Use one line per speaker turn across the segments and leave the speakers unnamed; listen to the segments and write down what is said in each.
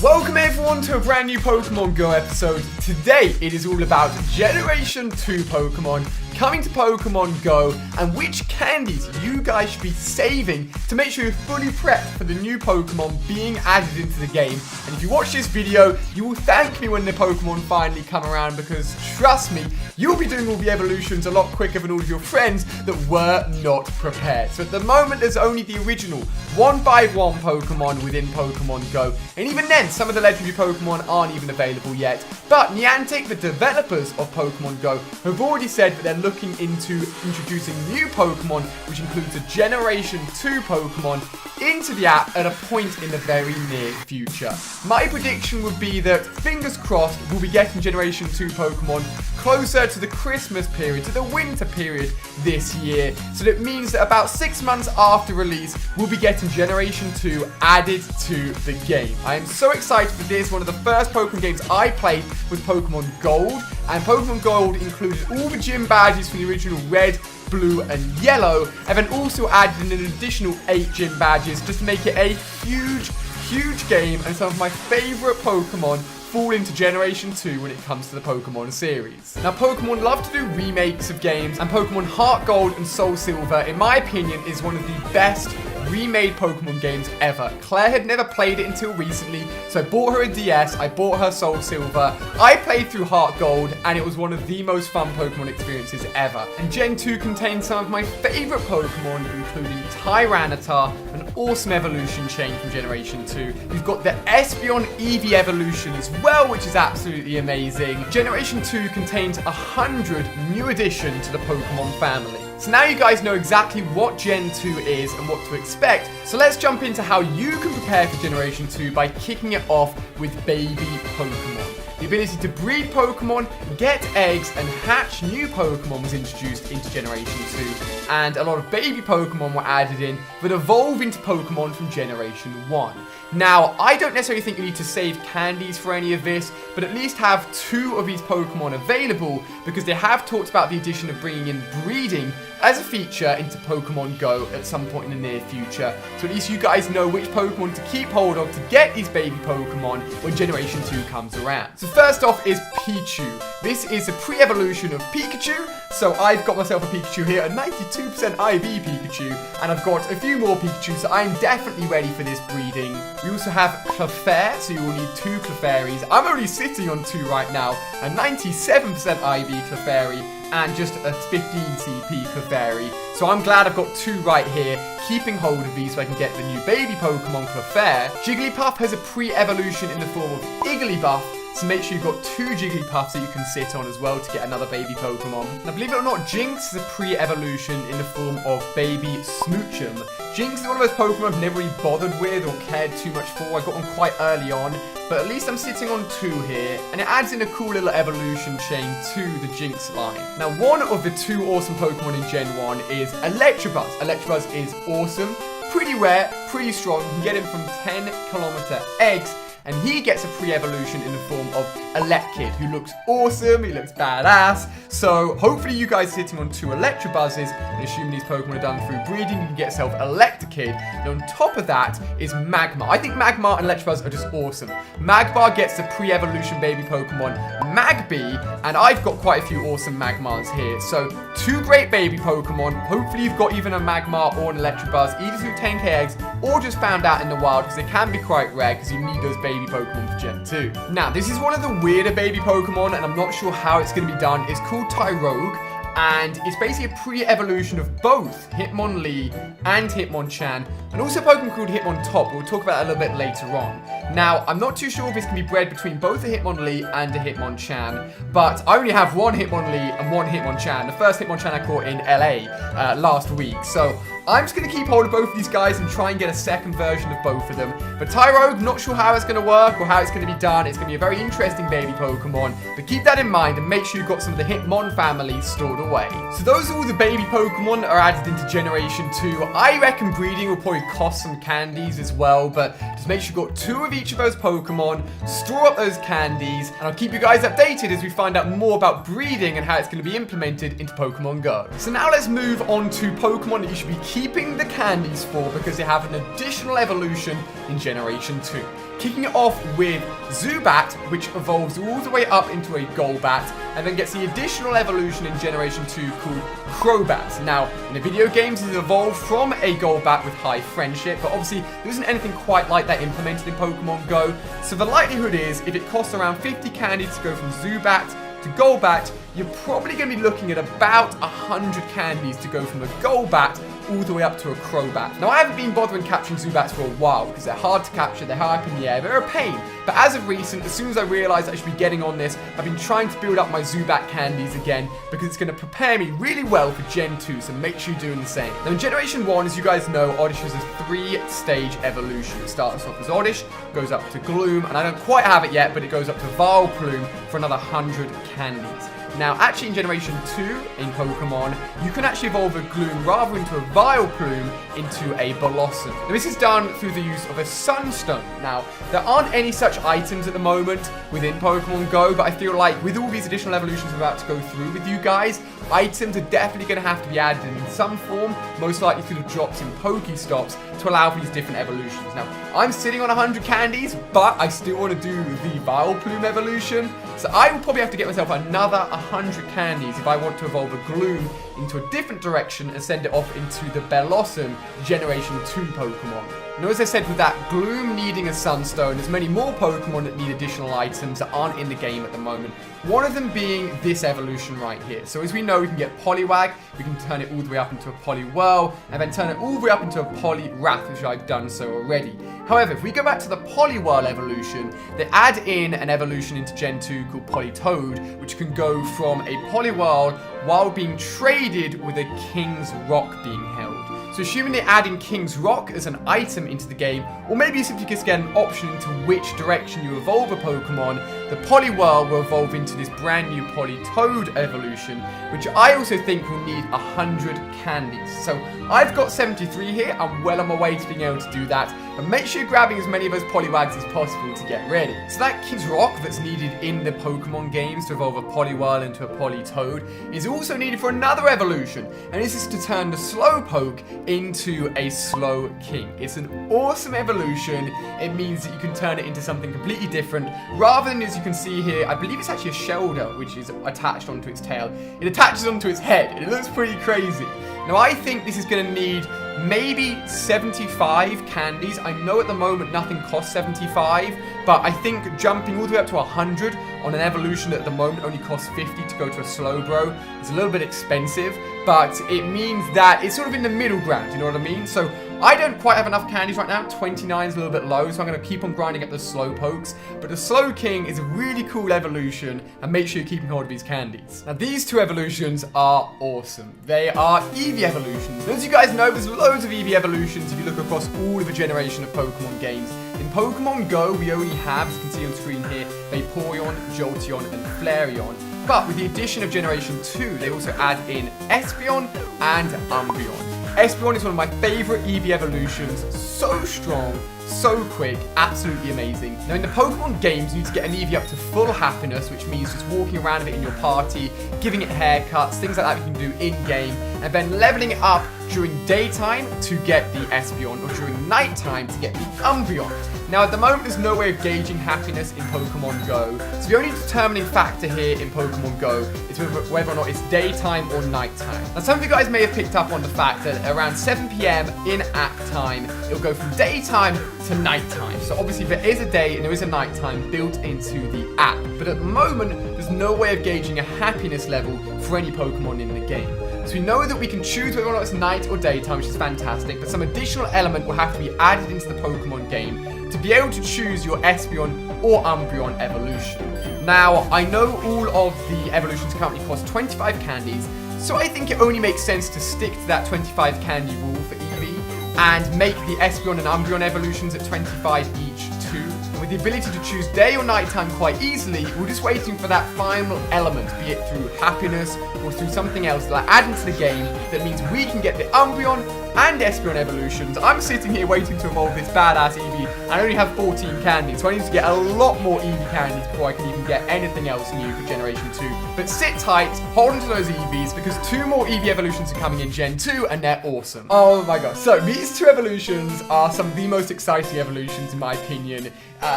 Welcome everyone to a brand new Pokemon Go episode. Today it is all about Generation 2 Pokemon coming to Pokemon Go and which candies you guys should be saving to make sure you're fully prepped for the new Pokemon being added into the game. And if you watch this video, you will thank me when the Pokemon finally come around, because trust me, you'll be doing all the evolutions a lot quicker than all of your friends that were not prepared. So at the moment there's only the original 151 Pokemon within Pokemon Go, and even then some of the legendary Pokemon aren't even available yet. But Niantic, the developers of Pokemon Go, have already said that they're looking into introducing new Pokemon, which includes a Generation 2 Pokemon, into the app at a point in the very near future. My prediction would be that, fingers crossed, we'll be getting Generation 2 Pokemon closer to the Christmas period, to the winter period this year. So that means that about 6 months after release, we'll be getting Generation 2 added to the game. I am so excited for this. One of the first Pokemon games I played was Pokemon Gold, and Pokemon Gold included all the gym badges from the original Red, Blue and Yellow, and then also added in an additional 8 gym badges just to make it a huge game, and some of my favorite Pokemon fall into Generation 2 when it comes to the Pokemon series. Now, Pokemon love to do remakes of games, and Pokemon Heart Gold and Soul Silver, in my opinion, is one of the best remade Pokemon games ever. Claire had never played it until recently, so I bought her a DS, I bought her Soul Silver, I played through Heart Gold, and it was one of the most fun Pokemon experiences ever. And Gen 2 contains some of my favorite Pokemon, including Tyranitar, an awesome evolution chain from Generation 2. We've got the Espeon Eevee evolution as well, which is absolutely amazing. Generation 2 contains 100 new additions to the Pokemon family. So now you guys know exactly what Gen 2 is and what to expect. So let's jump into how you can prepare for Generation 2 by kicking it off with baby Pokemon. The ability to breed Pokemon, get eggs, and hatch new Pokemon was introduced into Generation 2, and a lot of baby Pokemon were added in that evolve into Pokemon from Generation 1. Now, I don't necessarily think you need to save candies for any of this, but at least have 2 of these Pokemon available, because they have talked about the addition of bringing in breeding as a feature into Pokemon Go at some point in the near future. So at least you guys know which Pokemon to keep hold of to get these baby Pokemon when Generation 2 comes around. So first off is Pichu. This is a pre-evolution of Pikachu. So I've got myself a Pikachu here, a 92% IV Pikachu, and I've got a few more Pikachu, so I'm definitely ready for this breeding. We also have Clefairy, so you will need 2 Clefairies. I'm only sitting on 2 right now, a 97% IV Clefairy and just a 15 CP Clefairy. So I'm glad I've got 2 right here, keeping hold of these so I can get the new baby Pokemon Clefairy. Jigglypuff has a pre-evolution in the form of Igglybuff, so make sure you've got 2 Jigglypuffs that you can sit on as well to get another baby Pokemon. Now, believe it or not, Jinx is a pre-evolution in the form of baby Smoochum. Jinx is one of those Pokemon I've never really bothered with or cared too much for. I got one quite early on, but at least I'm sitting on 2 here, and it adds in a cool little evolution chain to the Jinx line. Now, one of the 2 awesome Pokemon in Gen 1 is Electabuzz. Electabuzz is awesome, pretty rare, pretty strong. You can get him from 10km eggs, and he gets a pre-evolution in the form of Elekid, who looks awesome, he looks badass. So hopefully you guys are sitting on 2 Electabuzzes, and assuming these Pokemon are done through breeding, you can get yourself Electakid. And on top of that is Magmar. I think Magmar and Electabuzz are just awesome. Magmar gets the pre-evolution baby Pokemon Magby, and I've got quite a few awesome Magmars here. So 2 great baby Pokemon. Hopefully you've got either a Magmar or an Electabuzz, either through 10k eggs or just found out in the wild, because they can be quite rare because you need those baby Pokemon for Gen 2. Now, this is one of the weirder baby Pokemon, and I'm not sure how it's going to be done. It's called Tyrogue, and it's basically a pre-evolution of both Hitmonlee and Hitmonchan, and also a Pokemon called Hitmontop. We'll talk about that a little bit later on. Now, I'm not too sure if this can be bred between both a Hitmonlee and a Hitmonchan, but I only have 1 Hitmonlee and 1 Hitmonchan. The first Hitmonchan I caught in LA last week, so I'm just going to keep hold of both of these guys and try and get a second version of both of them. But Tyrogue, not sure how it's going to work or how it's going to be done. It's going to be a very interesting baby Pokemon. But keep that in mind and make sure you've got some of the Hitmon family stored away. So those are all the baby Pokemon that are added into Generation 2. I reckon breeding will probably cost some candies as well. But just make sure you've got 2 of each of those Pokemon. Store up those candies. And I'll keep you guys updated as we find out more about breeding and how it's going to be implemented into Pokemon Go. So now let's move on to Pokemon that you should be keeping keeping the candies for because they have an additional evolution in Generation 2. Kicking it off with Zubat, which evolves all the way up into a Golbat, and then gets the additional evolution in Generation 2 called Crobat. Now, in the video games, it evolved from a Golbat with high friendship, but obviously there isn't anything quite like that implemented in Pokemon Go. So the likelihood is, if it costs around 50 candies to go from Zubat to Golbat, you're probably going to be looking at about 100 candies to go from a Golbat all the way up to a Crobat. Now, I haven't been bothering capturing Zubats for a while because they're hard to capture, they're high up in the air, they're a pain. But as of recent, as soon as I realized I should be getting on this, I've been trying to build up my Zubat candies again because it's going to prepare me really well for Gen 2, so make sure you're doing the same. Now, in Generation 1, as you guys know, Oddish is a 3-stage evolution. It starts off as Oddish, goes up to Gloom, and I don't quite have it yet, but it goes up to Vileplume for another 100 candies. Now, actually in Generation 2 in Pokemon, you can actually evolve a Gloom rather into a Vileplume into a Blossom. Now, this is done through the use of a Sunstone. Now, there aren't any such items at the moment within Pokemon Go, but I feel like with all these additional evolutions we're about to go through with you guys, items are definitely going to have to be added in some form, most likely through the drops in Pokestops to allow for these different evolutions. Now, I'm sitting on 100 candies, but I still want to do the Vileplume evolution, so I will probably have to get myself another 100 candies if I want to evolve a Gloom into a different direction and send it off into the Blossom Generation 2 Pokemon. Now, as I said, with that Gloom needing a Sunstone, there's many more Pokemon that need additional items that aren't in the game at the moment. One of them being this evolution right here. So as we know, we can get Poliwag, we can turn it all the way up into a Poliwhirl, and then turn it all the way up into a Poliwrath, which I've done so already. However, if we go back to the Poliwhirl evolution, they add in an evolution into Gen 2 called Politoed, which can go from a Poliwhirl while being traded with a King's Rock being held. So assuming they add in King's Rock as an item into the game, or maybe simply just get an option into which direction you evolve a Pokemon, the Poliwhirl will evolve into this brand new Politoed evolution, which I also think will need 100 candies. So I've got 73 here, I'm well on my way to being able to do that, but make sure you're grabbing as many of those Poliwags as possible to get ready. So that King's Rock that's needed in the Pokemon games to evolve a Poliwhirl into a Politoed is also needed for another evolution, and this is to turn the Slowpoke into a Slow King. It's an awesome evolution. It means that you can turn it into something completely different, rather than, as you can see here, I believe it's actually a Shelder which is attached onto its tail. It attaches onto its head, and it looks pretty crazy. Now, I think this is going to need maybe 75 candies. I know at the moment nothing costs 75, but I think jumping all the way up to 100 on an evolution that at the moment only costs 50 to go to a Slowbro is a little bit expensive, but it means that it's sort of in the middle ground, you know what I mean? So I don't quite have enough candies right now. 29 is a little bit low, so I'm going to keep on grinding up the Slowpokes. But the Slow King is a really cool evolution, and make sure you're keeping hold of these candies. Now, these two evolutions are awesome. They are Eevee evolutions. And as you guys know, there's loads of Eevee evolutions if you look across all of a generation of Pokemon games. In Pokemon Go, we only have, as you can see on screen here, Vaporeon, Jolteon, and Flareon. But with the addition of Generation 2, they also add in Espeon and Umbreon. Espeon is one of my favorite Eevee evolutions. So strong, so quick, absolutely amazing. Now, in the Pokemon games, you need to get an Eevee up to full happiness, which means just walking around with it in your party, giving it haircuts, things like that you can do in-game, and then leveling it up during daytime to get the Espeon, or during nighttime to get the Umbreon. Now, at the moment, there's no way of gauging happiness in Pokemon Go, so the only determining factor here in Pokemon Go is whether or not it's daytime or nighttime. Now, some of you guys may have picked up on the fact that around 7 PM in-app time, it'll go from daytime to nighttime. So obviously, there is a day and there is a nighttime built into the app, but at the moment, there's no way of gauging a happiness level for any Pokemon in the game. So we know that we can choose whether or not it's night or daytime, which is fantastic, but some additional element will have to be added into the Pokemon game to be able to choose your Espeon or Umbreon evolution. Now, I know all of the evolutions currently cost 25 candies, so I think it only makes sense to stick to that 25 candy rule for Eevee and make the Espeon and Umbreon evolutions at 25 each too. And with the ability to choose day or nighttime quite easily, we're just waiting for that final element, be it through happiness or through something else that I add into the game that means we can get the Umbreon and Espeon evolutions. I'm sitting here waiting to evolve this badass Eevee. I only have 14 candies, so I need to get a lot more Eevee candies before I can even get anything else new for Generation 2. But sit tight, hold on to those Eevees, because 2 more Eevee evolutions are coming in Gen 2, and they're awesome. Oh my god. So these 2 evolutions are some of the most exciting evolutions, in my opinion,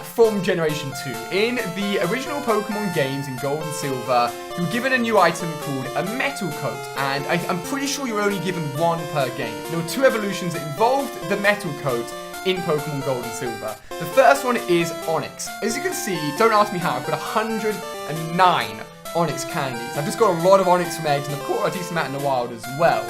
from Generation 2. In the original Pokemon games in Gold and Silver, you were given a new item called a Metal Coat, and I'm pretty sure you were only given 1 per game. There were 2 evolutions that involved the Metal Coat in Pokemon Gold and Silver. The first one is Onix. As you can see, don't ask me how, I've got 109 Onix candies. I've just got a lot of Onix from eggs, and I've caught a decent amount in the wild as well.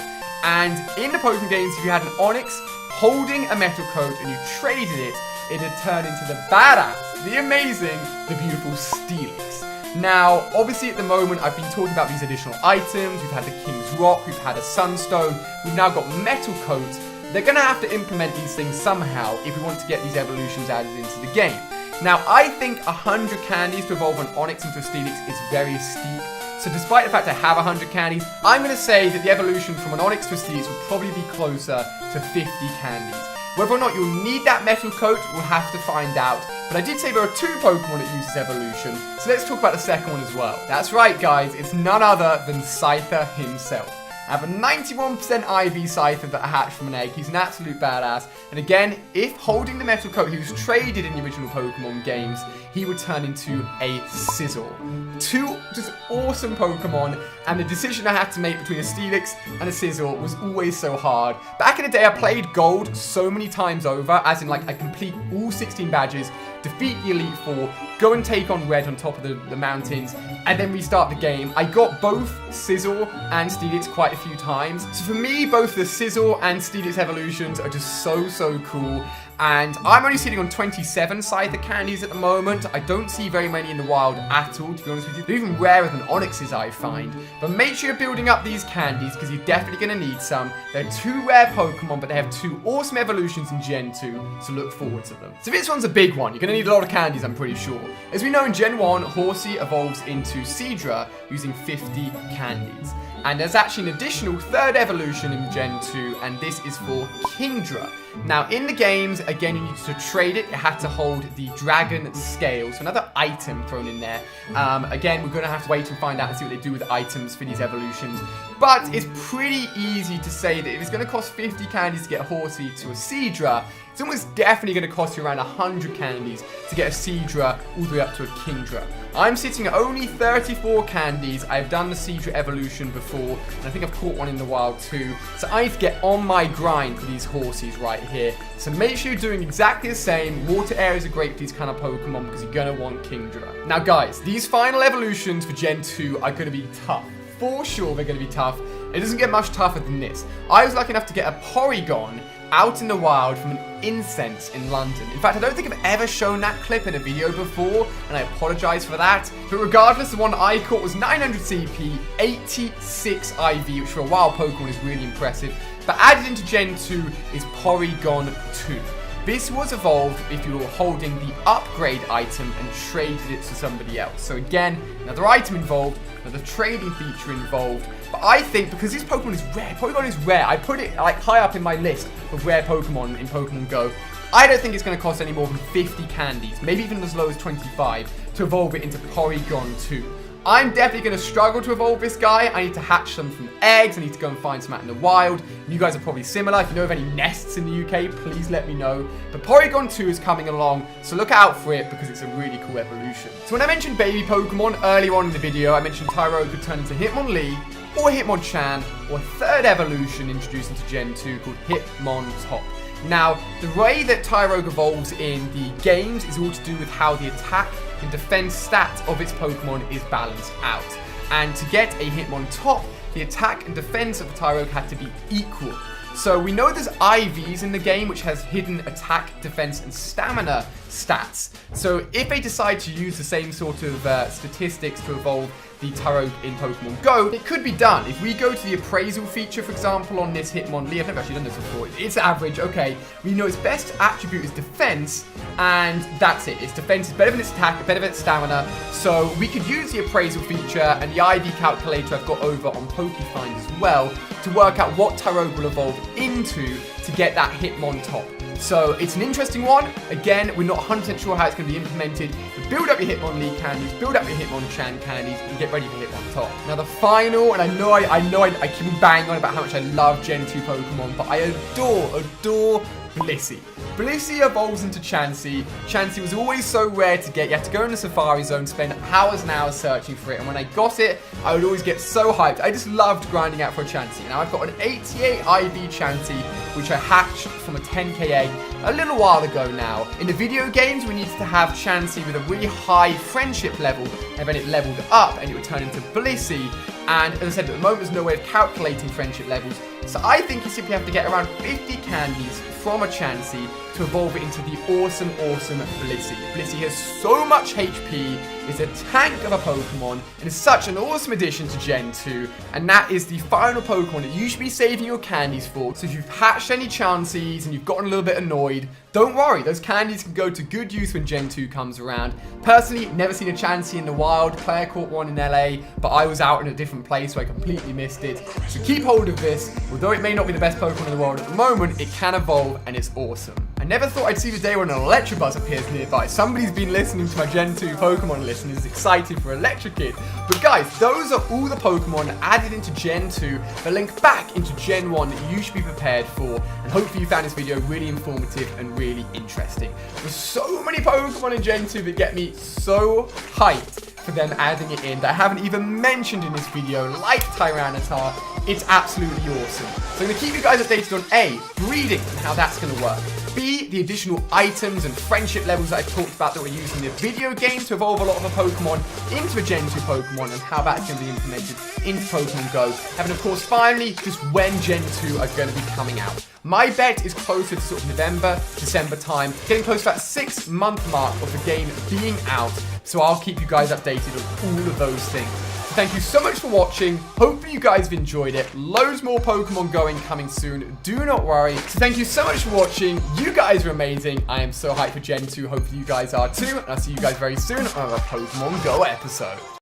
And in the Pokemon games, if you had an Onix holding a Metal Coat and you traded it, it'd turn into the badass, the amazing, the beautiful Steelix. Now, obviously at the moment, I've been talking about these additional items. We've had the King's Rock, we've had a Sunstone, we've now got Metal Coat. They're going to have to implement these things somehow if we want to get these evolutions added into the game. Now, I think 100 candies to evolve an Onix into a Steelix is very steep. So despite the fact I have 100 candies, I'm going to say that the evolution from an Onix to a Steelix will probably be closer to 50 candies. Whether or not you'll need that Metal Coat, we'll have to find out. But I did say there are 2 Pokemon that use this evolution, so let's talk about the second one as well. That's right, guys, it's none other than Scyther himself. I have a 91% IV Scyther that I hatched from an egg. He's an absolute badass. And again, if holding the Metal Coat, he was traded in the original Pokemon games, he would turn into a Sizzle. 2 just awesome Pokemon, and the decision I had to make between a Steelix and a Sizzle was always so hard. Back in the day, I played Gold so many times over, as in like I complete all 16 badges, defeat the Elite Four, go and take on Red on top of the mountains, and then restart the game. I got both Sizzle and Steelix quite a few times. So for me, both the Sizzle and Steelix evolutions are just so cool. And I'm only sitting on 27 Scyther candies at the moment. I don't see very many in the wild at all, to be honest with you. They're even rarer than Onyxes, I find. But make sure you're building up these candies, because you're definitely going to need some. They're 2 rare Pokemon, but they have 2 awesome evolutions in Gen 2, so look forward to them. So this one's a big one. You're going to need a lot of candies, I'm pretty sure. As we know, in Gen 1, Horsey evolves into Seadra using 50 candies. And there's actually an additional 3rd evolution in Gen 2, and this is for Kingdra. Now, in the games, again, you need to trade it. It had to hold the Dragon Scale, so another item thrown in there. Again, we're going to have to wait and find out and see what they do with the items for these evolutions. But it's pretty easy to say that if it's going to cost 50 candies to get a Horsey to a Seadra, it's almost definitely going to cost you around 100 candies to get a Seadra all the way up to a Kingdra. I'm sitting at only 34 candies. I've done the Seadra evolution before, and I think I've caught one in the wild too. So I need to get on my grind for these Horseys right here. So make sure you're doing exactly the same. Water areas are great for these kind of Pokemon because you're going to want Kingdra. Now guys, these final evolutions for Gen 2 are going to be tough. For sure they're going to be tough. It doesn't get much tougher than this. I was lucky enough to get a Porygon out in the wild from an incense in London. In fact, I don't think I've ever shown that clip in a video before, and I apologize for that. But regardless, the one I caught was 900 CP, 86 IV, which for a wild Pokemon is really impressive. But added into Gen 2 is Porygon 2. This was evolved if you were holding the upgrade item and traded it to somebody else. So again, another item involved, another trading feature involved. But I think because this Pokemon is rare, Porygon is rare, I put it like high up in my list of rare Pokemon in Pokemon Go. I don't think it's going to cost any more than 50 candies, maybe even as low as 25, to evolve it into Porygon 2. I'm definitely going to struggle to evolve this guy. I need to hatch some from eggs. I need to go and find some out in the wild. You guys are probably similar. If you know of any nests in the UK, please let me know. But Porygon 2 is coming along, so look out for it because it's a really cool evolution. So when I mentioned baby Pokemon earlier on in the video, I mentioned Tyro could turn into Hitmonlee or Hitmonchan, or a 3rd evolution introduced into Gen 2 called Hitmontop. Now, the way that Tyrogue evolves in the games is all to do with how the attack and defense stats of its Pokemon is balanced out. And to get a Hitmontop, the attack and defense of the Tyrogue had to be equal. So we know there's IVs in the game, which has hidden attack, defense, and stamina stats. So if they decide to use the same sort of statistics to evolve the Tyrogue in Pokemon Go, it could be done. If we go to the appraisal feature, for example, on this Hitmonlee, I've never actually done this before. It's average, okay. We know its best attribute is defense, and that's it. Its defense is better than its attack, better than its stamina. So we could use the appraisal feature and the ID calculator I've got over on PokeFind as well to work out what Tyrogue will evolve into to get that Hitmon top. So it's an interesting one. Again, we're not 100% sure how it's going to be implemented. But build up your Hitmonlee candies, build up your Hitmonchan candies, and get ready for Hitmon top. Now the final, and I know I keep banging on about how much I love Gen 2 Pokemon, but I adore Blissey. Blissey evolves into Chansey. Chansey was always so rare to get. You had to go in the Safari Zone, spend hours and hours searching for it. And when I got it, I would always get so hyped. I just loved grinding out for a Chansey. Now I've got an 88 IV Chansey, which I hatched from a 10KA a little while ago now. In the video games, we needed to have Chansey with a really high friendship level, and then it leveled up and it would turn into Blissey. And as I said, at the moment, there's no way of calculating friendship levels. So I think you simply have to get around 50 candies from a Chansey to evolve it into the awesome Blissey. Blissey has so much HP, is a tank of a Pokemon, and is such an awesome addition to Gen 2. And that is the final Pokemon that you should be saving your candies for. So if you've hatched any Chanseys and you've gotten a little bit annoyed, don't worry, those candies can go to good use when Gen 2 comes around. Personally, never seen a Chansey in the wild. Claire caught one in LA, but I was out in a different place, so I completely missed it. So keep hold of this. Although it may not be the best Pokemon in the world at the moment, it can evolve, and it's awesome. I never thought I'd see the day when an Electabuzz appears nearby. Somebody's been listening to my Gen 2 Pokemon list and is excited for Electrokid. But guys, those are all the Pokemon added into Gen 2 that link back into Gen 1 that you should be prepared for. And hopefully you found this video really informative and really interesting. There's so many Pokemon in Gen 2 that get me so hyped for them adding it in that I haven't even mentioned in this video, like Tyranitar. It's absolutely awesome. So I'm going to keep you guys updated on A, breeding and how that's going to work. B, the additional items and friendship levels that I've talked about that we're using in the video game to evolve a lot of the Pokemon into a Gen 2 Pokemon, and how that's going to be implemented into Pokemon Go. And of course, finally, just when Gen 2 are going to be coming out. My bet is closer to sort of November, December time, getting close to that 6-month mark of the game being out. So I'll keep you guys updated on all of those things. So thank you so much for watching. Hopefully you guys have enjoyed it. Loads more Pokemon Going coming soon. Do not worry. So thank you so much for watching. You guys are amazing. I am so hyped for Gen 2. Hopefully you guys are too. And I'll see you guys very soon on another Pokemon Go episode.